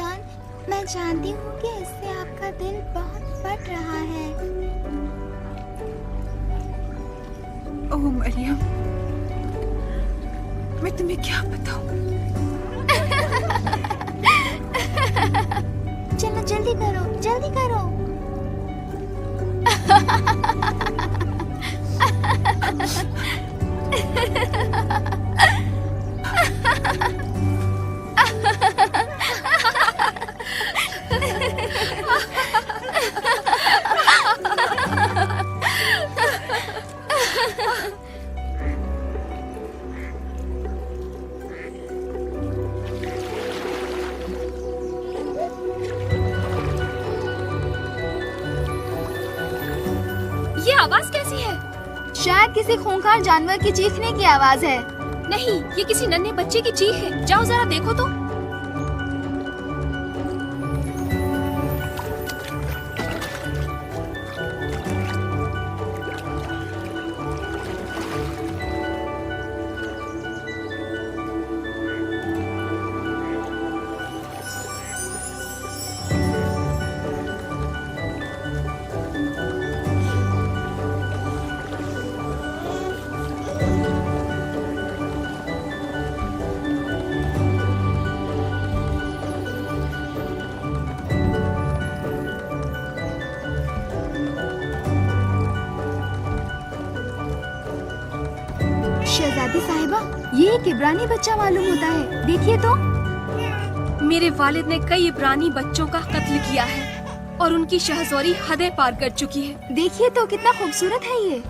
जान, मैं जानती हूँ कि इससे आपका दिल बहुत फट रहा है। ओह मरियम, मैं तुम्हें क्या बताऊं? चलो जल्दी करो, जल्दी करो। ये आवाज कैसी है? शायद किसी खूंखार जानवर की चीखने की आवाज है। नहीं, ये किसी नन्हे बच्चे की चीख है। जाओ जरा देखो तो। शहजादी साहिबा, ये एक इब्रानी बच्चा मालूम होता है। देखिए तो। मेरे वालिद ने कई इब्रानी बच्चों का कत्ल किया है और उनकी शहज़ोरी हदें पार कर चुकी है। देखिए तो कितना खूबसूरत है ये।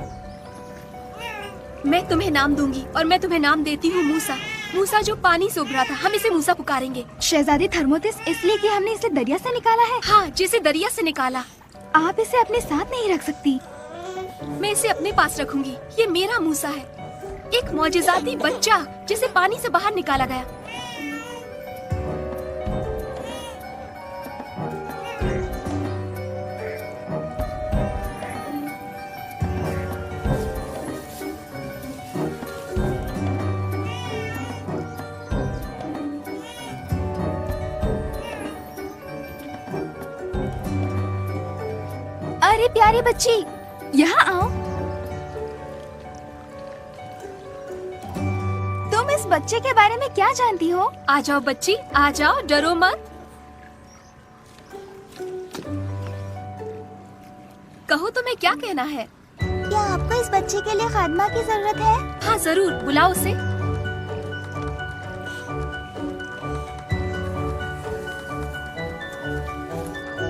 मैं तुम्हें नाम दूंगी और मैं तुम्हें नाम देती हूँ मूसा। मूसा जो पानी से उभरा था, हम इसे मूसा पुकारेंगे। शहजादी थर्मोतिस, इसलिए कि हमने इसे दरिया से निकाला है। हाँ, जिसे दरिया से निकाला। आप इसे अपने साथ नहीं रख सकती। मैं इसे अपने पास रखूंगी। ये मेरा मूसा है, एक मौजिज़ाती बच्चा जिसे पानी से बाहर निकाला गया। अरे प्यारी बच्ची, यहाँ आओ। तुम इस बच्चे के बारे में क्या जानती हो? आ जाओ बच्ची, आ जाओ, डरो मत। कहो तुम्हें क्या कहना है? क्या आपको इस बच्चे के लिए खादमा की जरूरत है? हाँ जरूर, बुलाओ उसे।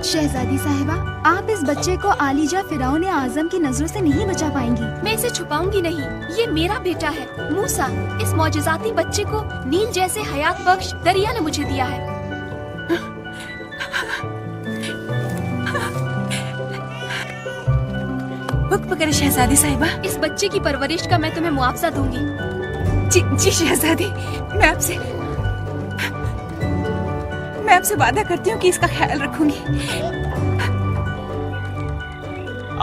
शहजादी साहिबा, आप इस बच्चे को आलिजा फिरौन आजम की नजरों से नहीं बचा पाएंगी। मैं इसे छुपाऊंगी नहीं। ये मेरा बेटा है मूसा। इस मौजिज़ाती बच्चे को नील जैसे हयात बख्श दरिया ने मुझे दिया है। वक्त करे शहजादी साहिबा। इस बच्चे की परवरिश का मैं तुम्हें मुआवजा दूंगी। जी शहजादी, मैं आपसे वादा करती हूँ कि इसका ख्याल रखूंगी।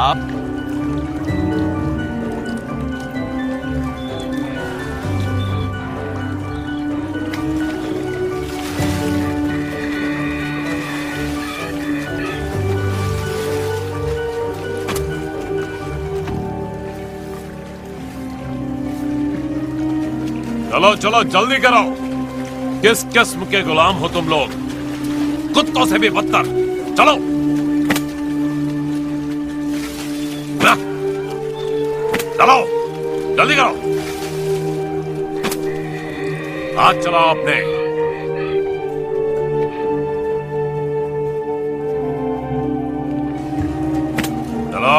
आप चलो चलो जल्दी करो। किस किस्म के गुलाम हो तुम लोग? कुत्तों से भी बदतर। चलो चलो जल्दी करो। हाथ चलाओ अपने। चलो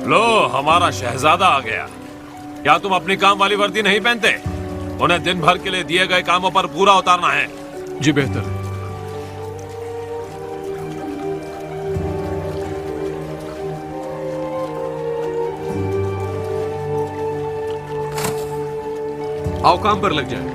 लो, हमारा शहजादा आ गया। क्या तुम अपनी काम वाली वर्दी नहीं पहनते? उन्हें दिन भर के लिए दिए गए कामों पर पूरा उतारना है। जी बेहतर। आओ काम पर लग जाए।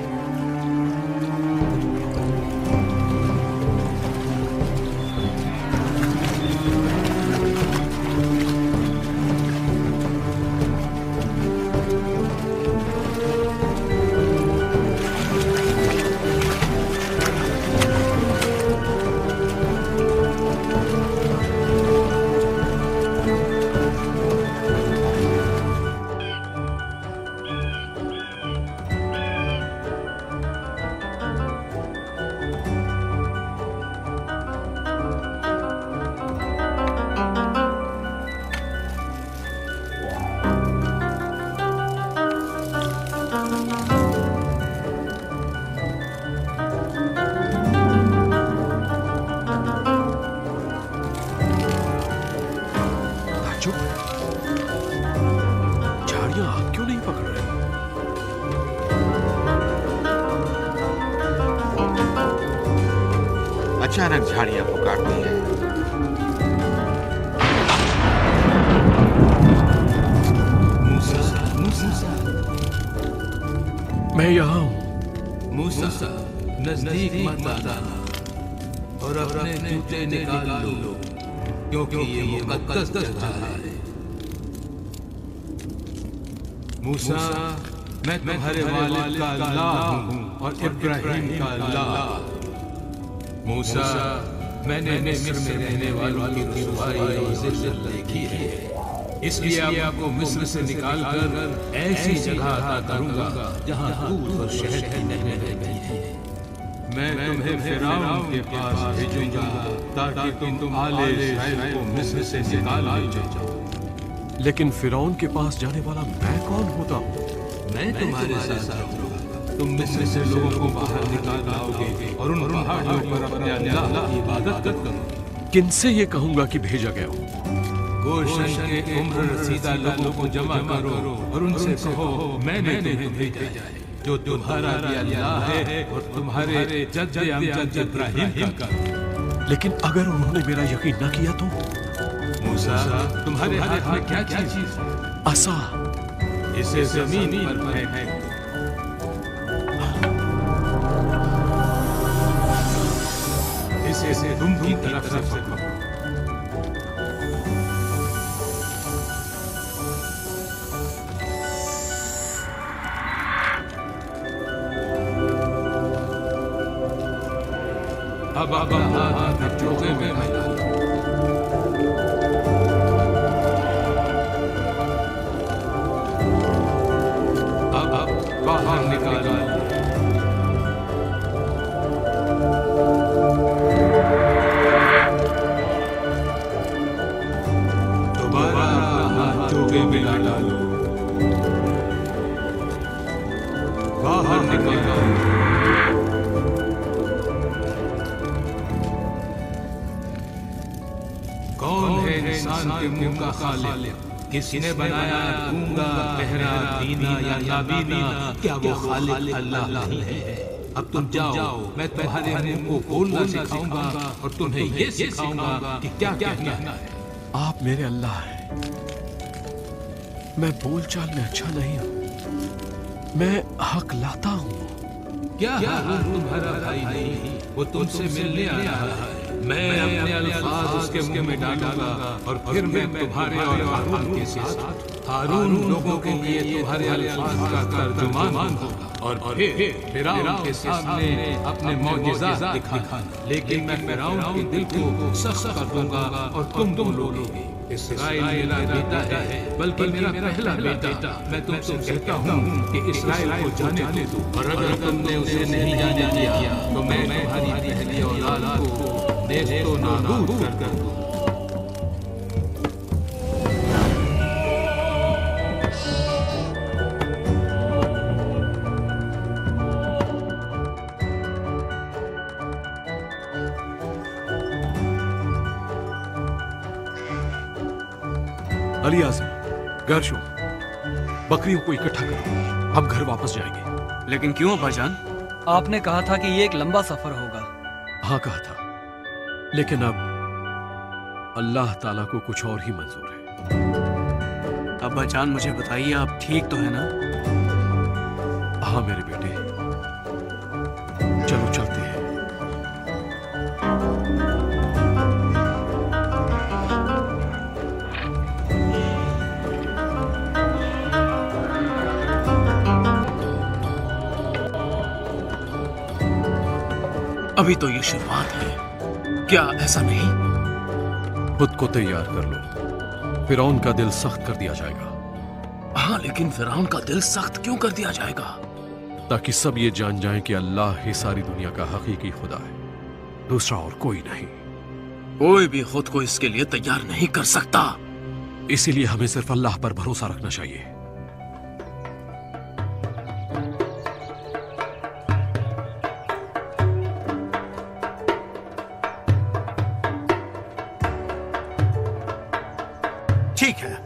अचानक झाड़ियां पुकारती है। मैं यहाँ हूँ। मूसा, नजदीक मत आना और अपने जूते निकाल लो, क्योंकि ये मुकद्दस जगह है। मूसा, मैं तुम्हारे वालिद का अल्लाह हूँ और इब्राहिम का अल्लाह। मूसा, मैंने मिस्र में रहने वालों की रुसवाई और जिल्लत देखी है, इसलिए आपको मिस्र से निकालकर ऐसी जगह अता करूंगा जहां दूध और शहद की नहरें बहती हैं। मैं तुम्हें फिरौन के पास भेजूंगा ताकि तुम आले इस्राएल को मिस्र से निकाल ले जाओ। लेकिन फिरौन के पास जाने वाला मैं कौन होता हूँ? मैं तुम्हारे साथ रहूंगा। तुम मिस्र से लोगों को बाहर निकाल लाओगे और उन पहाड़ों पर अपने अल्लाह की इबादत करोगे। किनसे ये कहूंगा कि भेजा गया हूँ? गोशन के उम्र रसीदा लोगों को जमा करो और उनसे कहो मैंने तुम्हें भेजा है, जो तुम्हारा भी अल्लाह है और तुम्हारे जद्द अमजद इब्राहिम का। लेकिन अगर उन्होंने मेरा यकीन न किया तो? मूसा, तुम्हारे हाथ में क्या चीज है? असा। इसे जमीन पर फेंको। इसे तुम की तरफ से फेंको। अब हाथ चोगे में मिला। अब बाहर निकाला। दोबारा हाथ चोगे में डालो। बाहर निकाला। कौन है इंसान के मुंह का खालिक? किसने बनाया गूंगा, बहरा, बीना या नाबीना? क्या वो खालिक अल्लाह नहीं है? अब तुम जाओ, मैं तुम्हारे मुंह को बोलना सिखाऊंगा और तुम्हें ये सिखाऊंगा कि क्या कहना है। आप मेरे अल्लाह हैं। मैं बोलचाल में अच्छा नहीं हूँ। मैं हक लाता हूँ। क्या हारून तुम्हारा भाई नहीं? वो तुमसे मिलने आ रहा है। मैं अपने अल्फाज उसके मुंह में डालूंगा और फिर मैं तुम्हारे और हारून के साथ हारून लोगों के लिए तुम्हारे अल्फाज का तर्जुमान होगा और फिर फिरौन के सामने अपने मौजिज़ात दिखाना। लेकिन मैं फिरौन के दिल को सख्त कर दूंगा और तुम बोलोगे इस्राएल मेरा बेटा है, बल्कि मेरा पहला बेटा। मैं तुमसे कहता हूँ कि इस्राएल को जाने दो, और अगर तुमने उसे नहीं जाने दिया तो मैं तुम्हारी पहली औलाद को नेस्तो नाबूद कर दूँ। अली आज़म, गर्शो, बकरियों को इकट्ठा करो, हम घर वापस जाएंगे। लेकिन क्यों भाईजान? आपने कहा था कि ये एक लंबा सफर होगा। हाँ कहा था, लेकिन अब अल्लाह ताला को कुछ और ही मंजूर है। अब भाईजान मुझे बताइए, आप ठीक तो है ना? हाँ मेरे बेटे, चलो चलते हैं। अभी तो ये शुरुआत है, क्या ऐसा नहीं? खुद को तैयार कर लो, फिरौन का दिल सख्त कर दिया जाएगा। हाँ, लेकिन फिरौन का दिल सख्त क्यों कर दिया जाएगा? ताकि सब ये जान जाएं कि अल्लाह ही सारी दुनिया का हकीकी खुदा है, दूसरा और कोई नहीं। कोई भी खुद को इसके लिए तैयार नहीं कर सकता। इसीलिए हमें सिर्फ अल्लाह पर भरोसा रखना चाहिए। ठीक है,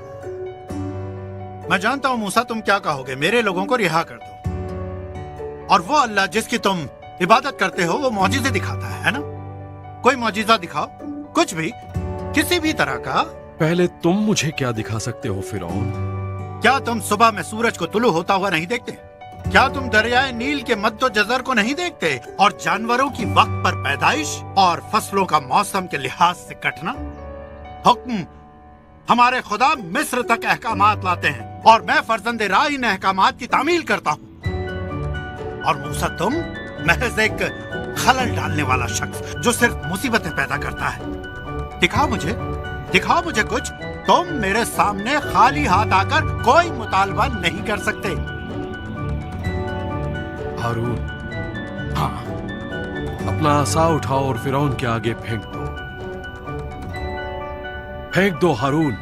मैं जानता हूं मूसा तुम क्या कहोगे, मेरे लोगों को रिहा कर दो। और वो अल्लाह जिसकी तुम इबादत करते हो वो मौजिज़े दिखाता है ना? कोई मौजिजा दिखाओ, कुछ भी, किसी भी तरह का। पहले तुम मुझे क्या दिखा सकते हो फिरौन? क्या तुम सुबह में सूरज को तुलू होता हुआ नहीं देखते? क्या तुम दरियाए नील के मद्दो जज़र को नहीं देखते? और जानवरों की वक्त पर पैदाइश और फसलों का मौसम के लिहाज से कटना? हुक्म हमारे खुदा मिस्र तक अहकामात लाते हैं और मैं फर्जंदे राह इन अहकामात की तामील करता हूँ। और मूसा तुम महज एक खलल डालने वाला शख्स जो सिर्फ मुसीबतें पैदा करता है। दिखाओ मुझे कुछ। तुम मेरे सामने खाली हाथ आकर कोई मुतालबा नहीं कर सकते। हारून, हाँ, अपना आसा उठाओ और फिरौन के आगे फेंक दो हारून।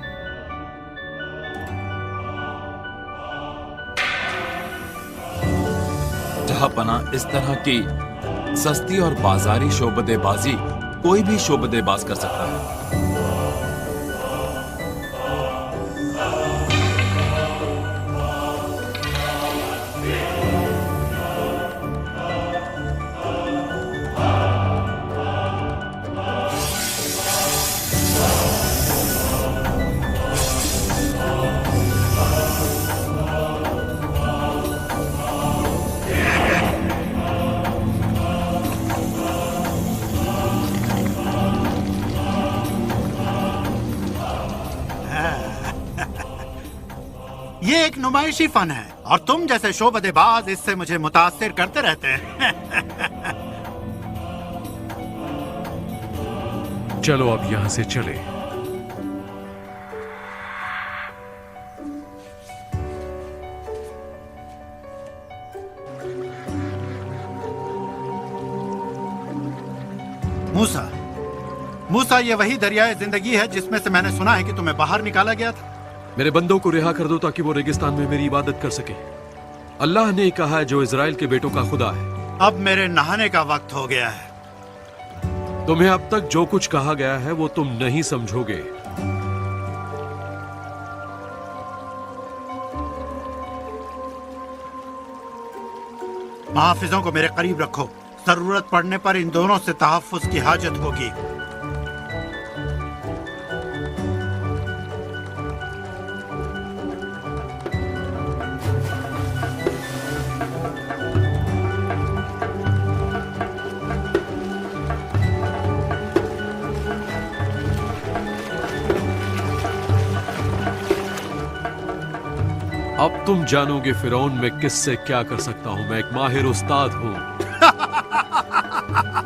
जहांपना इस तरह की सस्ती और बाजारी शोबदेबाजी कोई भी शोबदेबाज कर सकता है। ये एक नुमाइशी फन है और तुम जैसे शोबदेबाज इससे मुझे मुतासिर करते रहते हैं। चलो अब यहां से चले। मूसा ये वही दरियाए जिंदगी है जिसमें से मैंने सुना है कि तुम्हें बाहर निकाला गया था। मेरे बंदों को रिहा कर दो ताकि वो रेगिस्तान में मेरी इबादत कर सके। अल्लाह ने कहा है जो इजराइल के बेटों का खुदा है। अब मेरे नहाने का वक्त हो गया है। तुम्हें अब तक जो कुछ कहा गया है वो तुम नहीं समझोगे। मुहाफिजों को मेरे करीब रखो। जरूरत पड़ने पर इन दोनों से तहफ्फुज की हाजत होगी। अब तुम जानोगे फिरौन मैं किससे क्या कर सकता हूं। मैं एक माहिर उस्ताद हूं।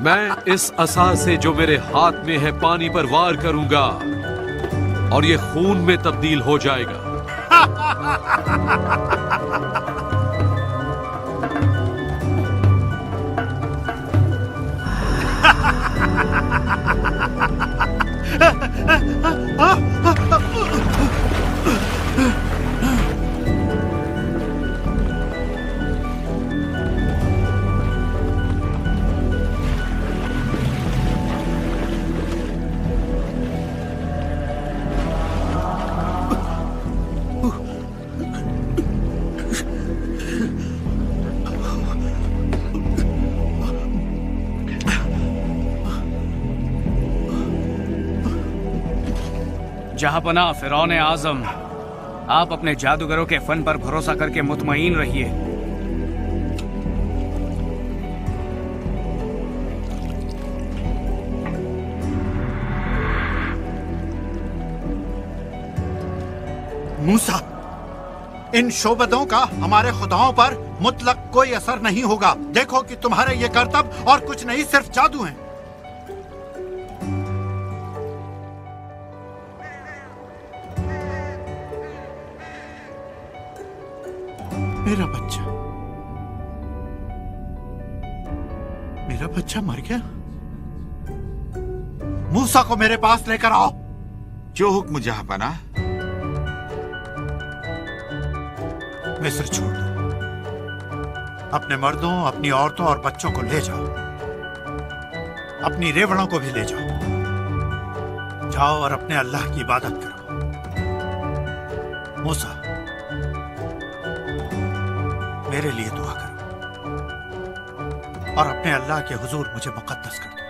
मैं इस असा से जो मेरे हाथ में है पानी पर वार करूंगा और ये खून में तब्दील हो जाएगा। जहांपना फिरौन आजम, आप अपने जादूगरों के फन पर भरोसा करके मुतमईन रहिए। मूसा, इन शोबदों का हमारे खुदाओं पर मुतलक कोई असर नहीं होगा। देखो कि तुम्हारे ये करतब और कुछ नहीं सिर्फ जादू हैं। मेरा बच्चा मर गया। मूसा को मेरे पास लेकर आओ। जो हुक्म जहांपना। मिस्र छोड़ दो। अपने मर्दों, अपनी औरतों और बच्चों को ले जाओ। अपनी रेवड़ों को भी ले जाओ। जाओ और अपने अल्लाह की इबादत करो। मूसा, मेरे लिए दुआ करो और अपने अल्लाह के हुजूर मुझे मुकद्दस कर दो।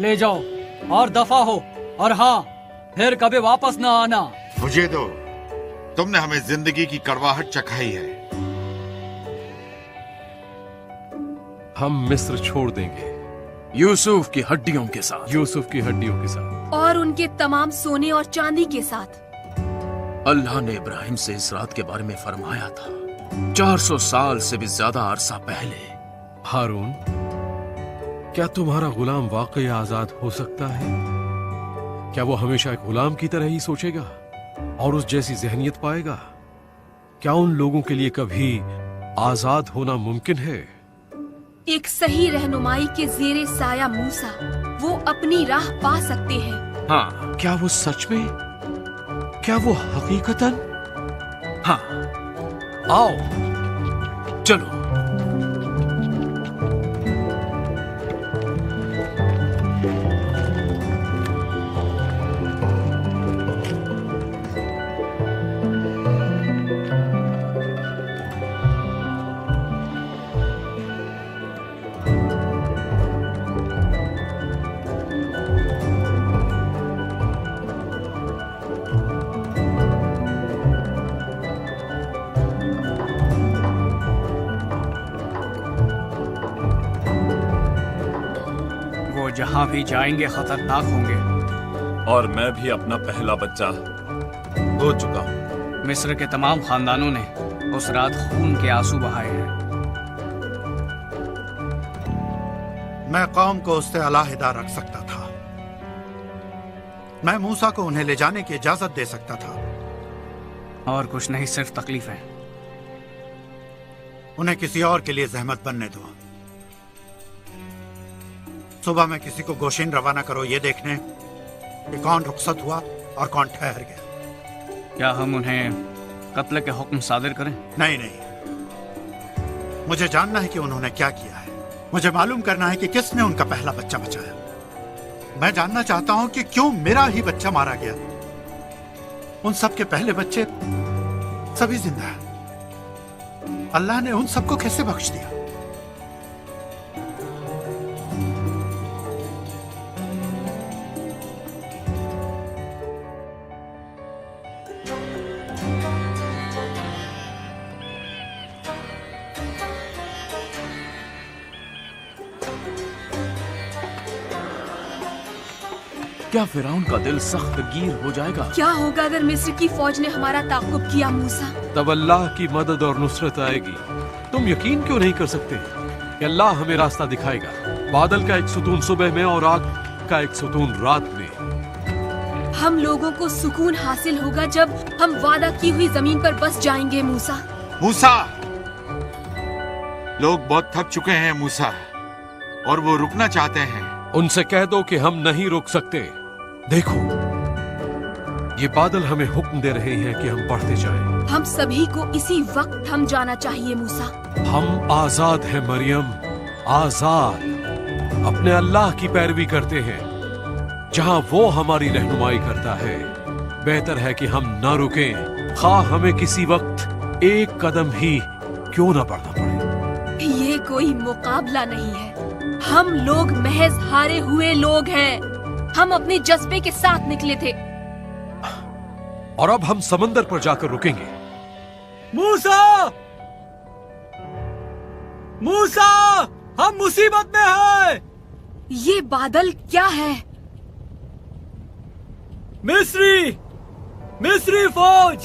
ले जाओ और दफा हो, और हाँ, फिर कभी वापस ना आना। मुझे दो, तुमने हमें जिंदगी की कड़वाहट चखाई है। हम मिस्र छोड़ देंगे, यूसुफ की हड्डियों के साथ। यूसुफ की हड्डियों के साथ और उनके तमाम सोने और चांदी के साथ। अल्लाह ने इब्राहिम से इस रात के बारे में फरमाया था, 400 साल से भी ज्यादा अरसा पहले। हारून, क्या तुम्हारा गुलाम वाकई आजाद हो सकता है? क्या वो हमेशा एक गुलाम की तरह ही सोचेगा और उस जैसी जहनियत पाएगा? क्या उन लोगों के लिए कभी आजाद होना मुमकिन है? एक सही रहनुमाई के जेरे साया मूसा वो अपनी राह पा सकते हैं। हाँ, क्या वो सच में, क्या वो हकीकतन? हाँ, आओ चलो। जहां भी जाएंगे खतरनाक होंगे। और मैं भी अपना पहला बच्चा हो चुका हूं। मिस्र के तमाम खानदानों ने उस रात खून के आंसू बहाए हैं। मैं कौम को उससे अलहदा रख सकता था। मैं मूसा को उन्हें ले जाने की इजाजत दे सकता था। और कुछ नहीं, सिर्फ तकलीफ है। उन्हें किसी और के लिए जहमत बनने दो। सुबह में किसी को गोशिन रवाना करो, ये देखने कि कौन रुखसत हुआ और कौन ठहर गया। क्या हम उन्हें कत्ल के हुक्म सादिर करें? नहीं नहीं, मुझे जानना है कि उन्होंने क्या किया है। मुझे मालूम करना है कि किसने उनका पहला बच्चा बचाया। मैं जानना चाहता हूं कि क्यों मेरा ही बच्चा मारा गया। उन सब के पहले बच्चे सभी जिंदा हैं। अल्लाह ने उन सबको कैसे बख्श दिया? क्या फिरौन का दिल सख्त गिर हो जाएगा? क्या होगा अगर मिस्र की फौज ने हमारा ताक़ुब किया मूसा? तब अल्लाह की मदद और नुसरत आएगी। तुम यकीन क्यों नहीं कर सकते कि अल्लाह हमें रास्ता दिखाएगा? बादल का एक सुतून सुबह में और आग का एक सुतून रात में। हम लोगों को सुकून हासिल होगा जब हम वादा की हुई जमीन पर बस जाएंगे मूसा। मूसा, लोग बहुत थक चुके हैं मूसा, और वो रुकना चाहते हैं। उनसे कह दो कि हम नहीं रुक सकते। देखो, ये बादल हमें हुक्म दे रहे हैं कि हम बढ़ते जाएं। हम सभी को इसी वक्त थम जाना चाहिए मूसा। हम आजाद हैं मरियम, आजाद। अपने अल्लाह की पैरवी करते हैं। जहां वो हमारी रहनुमाई करता है, बेहतर है कि हम ना रुकें, खा हमें किसी वक्त एक कदम ही क्यों ना बढ़ना पड़े। ये कोई मुकाबला नहीं है। हम लोग महज हारे हुए लोग हैं। हम अपने जज्बे के साथ निकले थे। और अब हम समंदर पर जाकर रुकेंगे। मूसा! मूसा! हम मुसीबत में हैं। ये बादल क्या है? मिस्री फौज,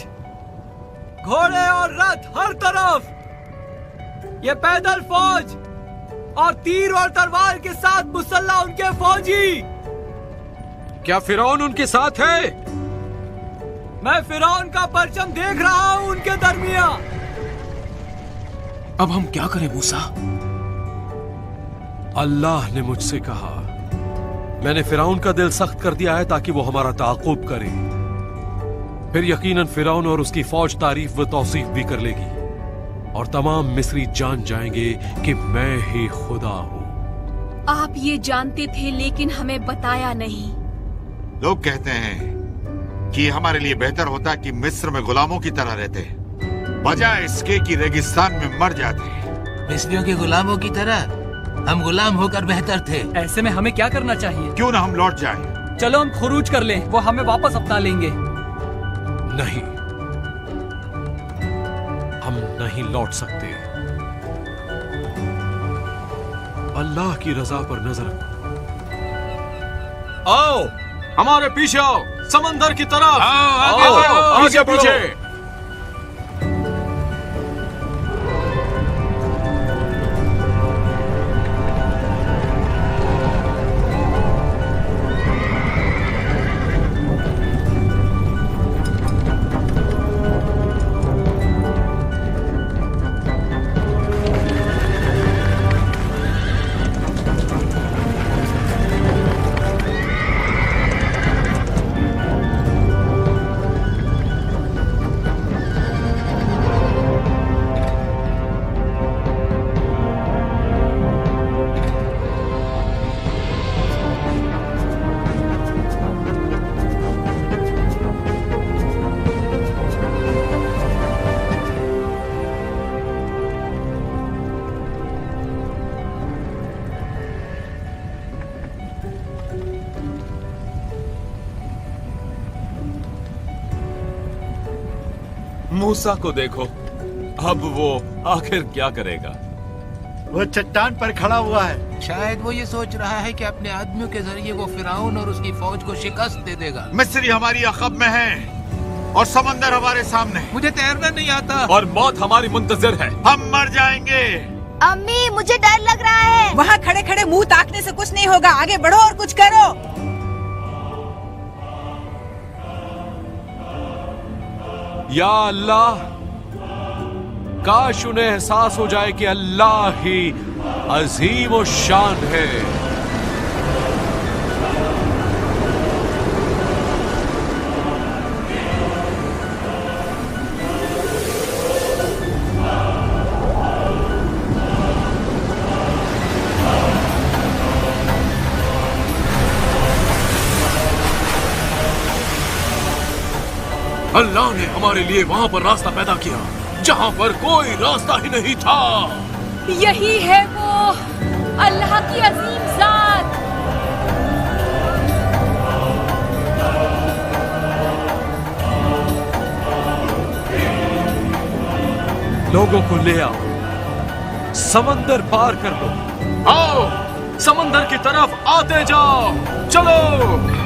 घोड़े और रथ हर तरफ। ये पैदल फौज और तीर और तलवार के साथ मुसल्ला उनके फौजी। क्या फिरौन उनके साथ है? मैं फिरौन का परचम देख रहा हूं उनके दरमिया। अब हम क्या करें मूसा? अल्लाह ने मुझसे कहा, मैंने फिरौन का दिल सख्त कर दिया है ताकि वो हमारा ताक़ुब करे। फिर यकीनन फिरौन और उसकी फौज तारीफ व तौसीफ भी कर लेगी, और तमाम मिस्री जान जाएंगे कि मैं ही खुदा हूं। आप ये जानते थे लेकिन हमें बताया नहीं। लोग कहते हैं कि हमारे लिए बेहतर होता कि मिस्र में गुलामों की तरह रहते, बजाय इसके कि रेगिस्तान में मर जाते। मिस्रियों के गुलामों की तरह? हम गुलाम होकर बेहतर थे। ऐसे में हमें क्या करना चाहिए? क्यों ना हम लौट जाएं? चलो हम खुरूज कर लें, वो हमें वापस अपना लेंगे। नहीं, हम नहीं लौट सकते। अल्लाह की रजा पर नजर रखो। आओ, हमारे पीछे आओ, समंदर की तरफ। आगे बढ़ो, आगे पीछे। मूसा को देखो, अब वो आखिर क्या करेगा? वो चट्टान पर खड़ा हुआ है। शायद वो ये सोच रहा है कि अपने आदमियों के जरिए वो फिरौन और उसकी फौज को शिकस्त दे देगा। मिस्री हमारी अखब में है और समंदर हमारे सामने। मुझे तैरना नहीं आता और मौत हमारी मुंतजिर है। हम मर जाएंगे। अम्मी, मुझे डर लग रहा है। वहाँ खड़े खड़े मुंह ताकने से कुछ नहीं होगा, आगे बढ़ो और कुछ करो। या अल्लाह, काश उन्हें एहसास हो जाए कि अल्लाह ही अजीम और शान है। अल्लाह ने हमारे लिए वहाँ पर रास्ता पैदा किया जहाँ पर कोई रास्ता ही नहीं था। यही है वो अल्लाह की अजीम जात। लोगों को ले आओ, समंदर पार कर लो। आओ, समंदर की तरफ आते जाओ, चलो।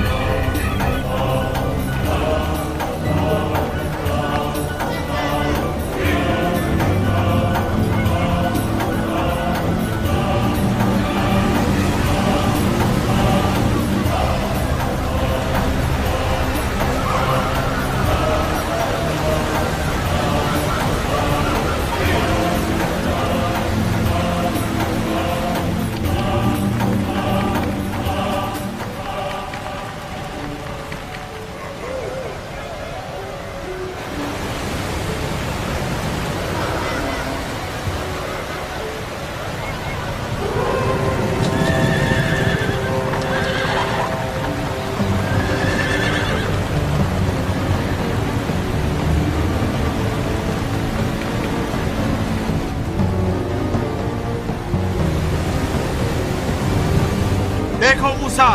देखो मूसा,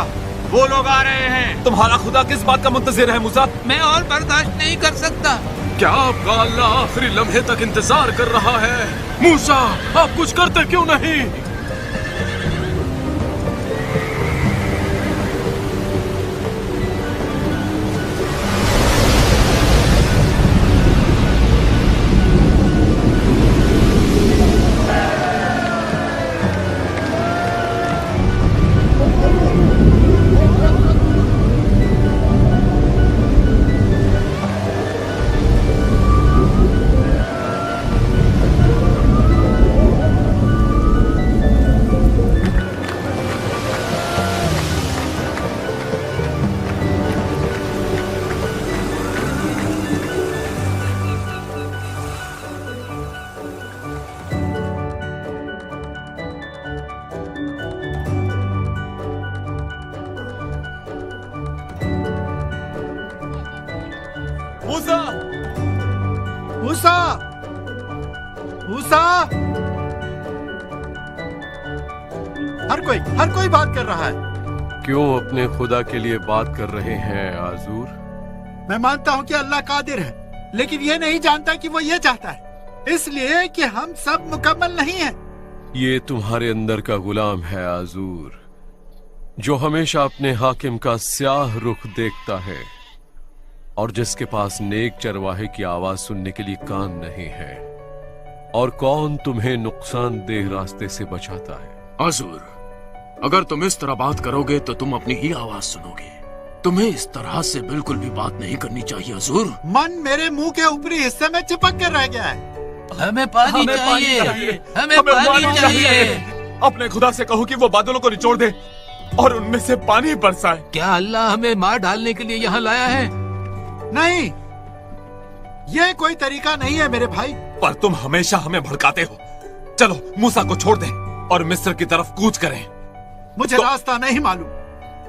वो लोग आ रहे हैं। तुम्हारा खुदा किस बात का मुंतजिर है मूसा? मैं और बर्दाश्त नहीं कर सकता। क्या आपका अल्लाह आखिरी लम्हे तक इंतजार कर रहा है? मूसा, आप कुछ करते क्यों नहीं? मूसा! मूसा! मूसा! हर कोई बात कर रहा है। क्यों अपने खुदा के लिए बात कर रहे हैं आजूर? मैं मानता हूँ कि अल्लाह कादिर है, लेकिन ये नहीं जानता कि वो ये चाहता है, इसलिए कि हम सब मुकम्मल नहीं हैं। ये तुम्हारे अंदर का गुलाम है आजूर, जो हमेशा अपने हाकिम का स्याह रुख देखता है और जिसके पास नेक चरवाहे की आवाज सुनने के लिए कान नहीं है। और कौन तुम्हें नुकसानदेह रास्ते से बचाता है? आजूर, अगर तुम इस तरह बात करोगे तो तुम अपनी ही आवाज सुनोगे। तुम्हें इस तरह से बिल्कुल भी बात नहीं करनी चाहिए आजूर। मन मेरे मुंह के ऊपरी हिस्से में चिपक कर रह गया है। हमें पानी चाहिए, हमें पानी चाहिए। अपने खुदा से कहो कि वो बादलों को निचोड़ दे और उनमें से पानी बरसाए। क्या अल्लाह हमें मार डालने के लिए यहाँ लाया है? नहीं, ये कोई तरीका नहीं है मेरे भाई। पर तुम हमेशा हमें भड़काते हो। चलो मूसा को छोड़ दे और मिस्र की तरफ कूच करें। मुझे रास्ता नहीं मालूम।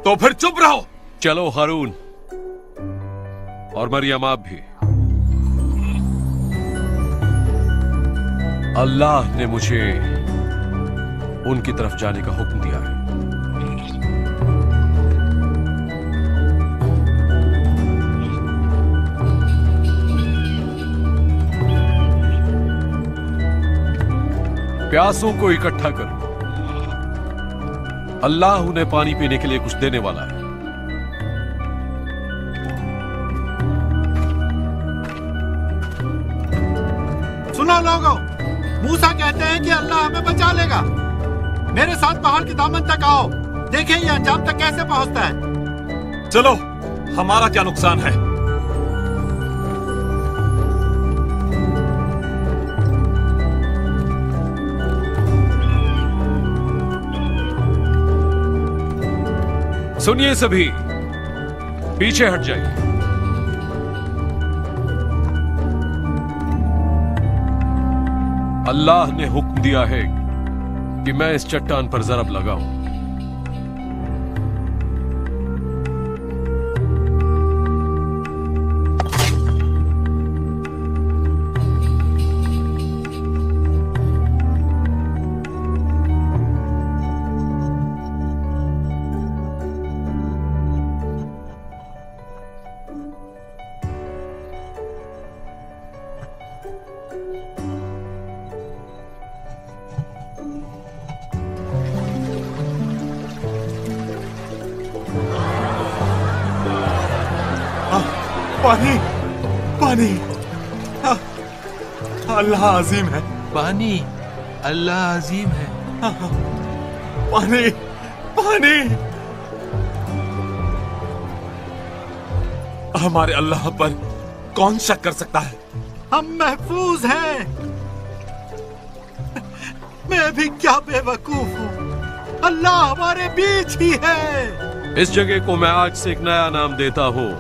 तो फिर चुप रहो। चलो हारून और मरियम आप भी। अल्लाह ने मुझे उनकी तरफ जाने का हुक्म दिया है। प्यासों को इकट्ठा करो, अल्लाह उन्हें पानी पीने के लिए कुछ देने वाला है। सुनो लोगों, मूसा कहते हैं कि अल्लाह हमें बचा लेगा। मेरे साथ पहाड़ के दामन तक आओ, देखें ये अंजाम तक कैसे पहुंचता है। चलो, हमारा क्या नुकसान है? सुनिए सभी, पीछे हट जाइए। अल्लाह ने हुक्म दिया है कि मैं इस चट्टान पर जरब लगाऊं। पानी, पानी, अल्लाह अजीम है। पानी, अल्लाह अजीम है। पानी, पानी। हमारे अल्लाह पर कौन शक कर सकता है? हम महफूज हैं। मैं भी क्या बेवकूफ हूँ, अल्लाह हमारे बीच ही है। इस जगह को मैं आज से एक नया नाम देता हूँ,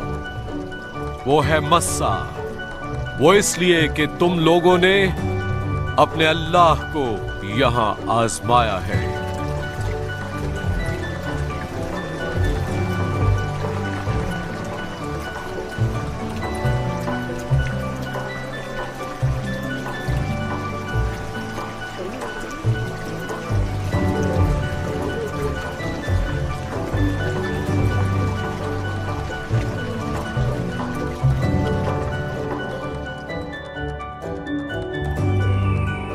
वो है मस्सा। वो इसलिए कि तुम लोगों ने अपने अल्लाह को यहां आजमाया है।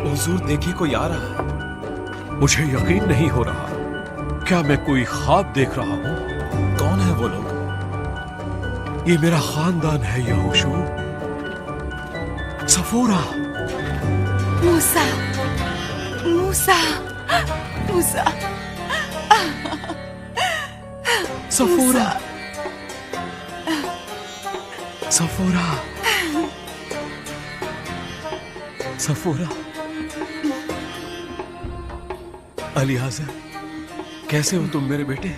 हुजूर देखिए, कोई आ रहा है। मुझे यकीन नहीं हो रहा, क्या मैं कोई ख्वाब देख रहा हूँ? कौन है वो लोग? ये मेरा खानदान है यहोशू, सफोरा। मूसा, मूसा, मूसा, सफोरा, सफोरा, सफोरा। अलीहाजा, कैसे हो तुम मेरे बेटे?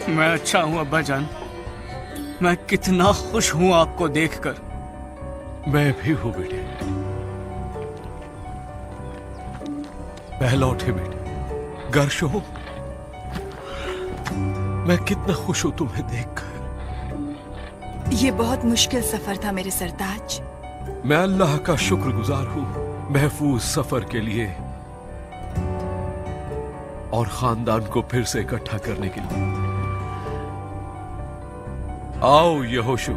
मैं अच्छा हूं अब्बा जान। मैं कितना खुश हूं आपको देखकर। मैं भी हूं बेटे। पहला उठे बेटे, गर्शो, मैं कितना खुश हूं तुम्हें देखकर। ये बहुत मुश्किल सफर था मेरे सरताज। मैं अल्लाह का शुक्रगुजार हूं महफूज सफर के लिए और खानदान को फिर से इकट्ठा करने के लिए। आओ यहोशू,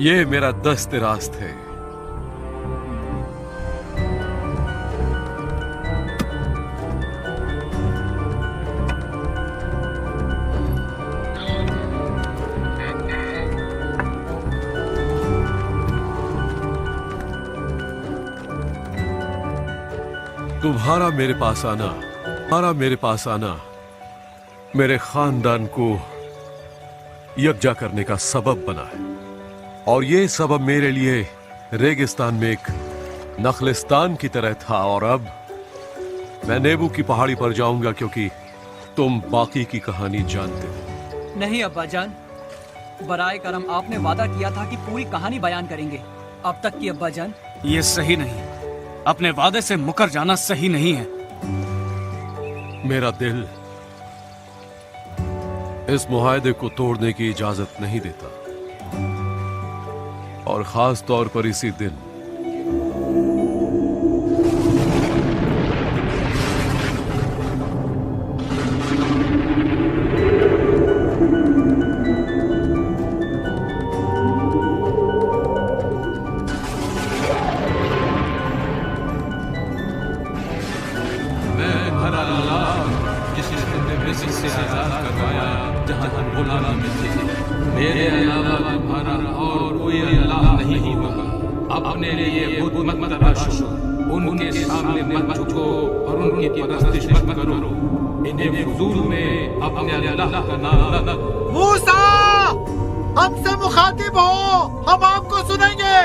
ये मेरा दस्त रास्त है। तुम्हारा मेरे पास आना मेरे खानदान को यकजा करने का सबब बना है, और ये सबब मेरे लिए रेगिस्तान में एक नखलिस्तान की तरह था। और अब मैं नेबू की पहाड़ी पर जाऊंगा क्योंकि तुम बाकी की कहानी जानते हो। नहीं अब्बा जान, बराए करम आपने वादा किया था कि पूरी कहानी बयान करेंगे। अब तक की अब्बा जान। ये सही नहीं, अपने वादे से मुकर जाना सही नहीं है। मेरा दिल इस मुआहदे को तोड़ने की इजाजत नहीं देता, और खास तौर पर इसी दिन। मेरे अलावा तुम्हारा और कोई अल्लाह नहीं होगा। अपने लिए बुत मत तराशो, उनके सामने मत झुको और उनकी परस्तिश मत करो। इन्हें फुजूल में अपने अल्लाह का नाम न लो। मूसा, हमसे मुखातिब हो, हम आपको सुनेंगे,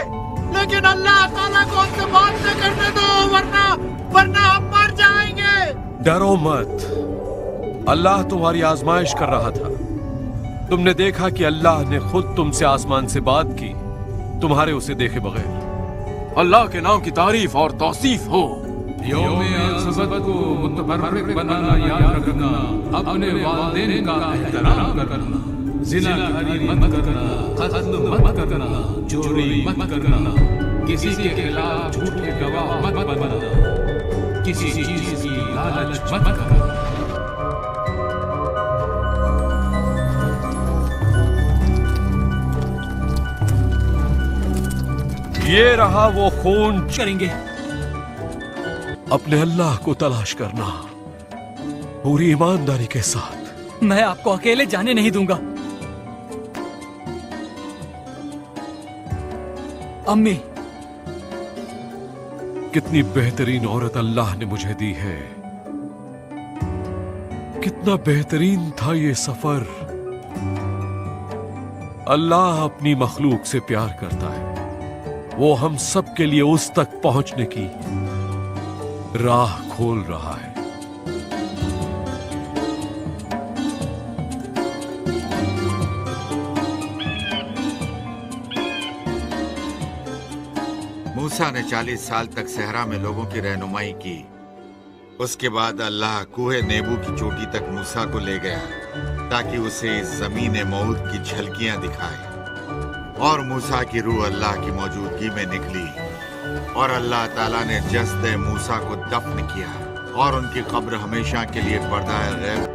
लेकिन अल्लाह ताला को हमसे बात न करने दो, वरना हम मर जाएंगे। डरो मत, अल्लाह तुम्हारी आजमाइश कर रहा था। तुमने देखा कि अल्लाह ने खुद तुमसे आसमान से बात की, तुम्हारे उसे देखे बगैर। अल्लाह के नाम की तारीफ और तौसीफ हो। यौम अल-सबत को मुतबर्रिक बनाना याद रखना, अपने वालिदैन का एहतराम करना, जिनाकारी मत करना, कत्ल मत करना, चोरी मत करना, किसी के खिलाफ झूठे गवाह मत बनना, किसी चीज की लालच मत करना। ये रहा वो खून। करेंगे। अपने अल्लाह को तलाश करना पूरी ईमानदारी के साथ। मैं आपको अकेले जाने नहीं दूंगा। अम्मी, कितनी बेहतरीन औरत अल्लाह ने मुझे दी है। कितना बेहतरीन था ये सफर। अल्लाह अपनी मखलूक से प्यार करता है, वो हम सब के लिए उस तक पहुंचने की राह खोल रहा है। मूसा ने 40 साल तक सहरा में लोगों की रहनुमाई की। उसके बाद अल्लाह कूहे नेबू की चोटी तक मूसा को ले गया ताकि उसे इस जमीन मौद की झलकियां दिखाए। और मूसा की रूह अल्लाह की मौजूदगी में निकली, और अल्लाह ताला ने जस्द मूसा को दफन किया, और उनकी कब्र हमेशा के लिए पर्दा गैब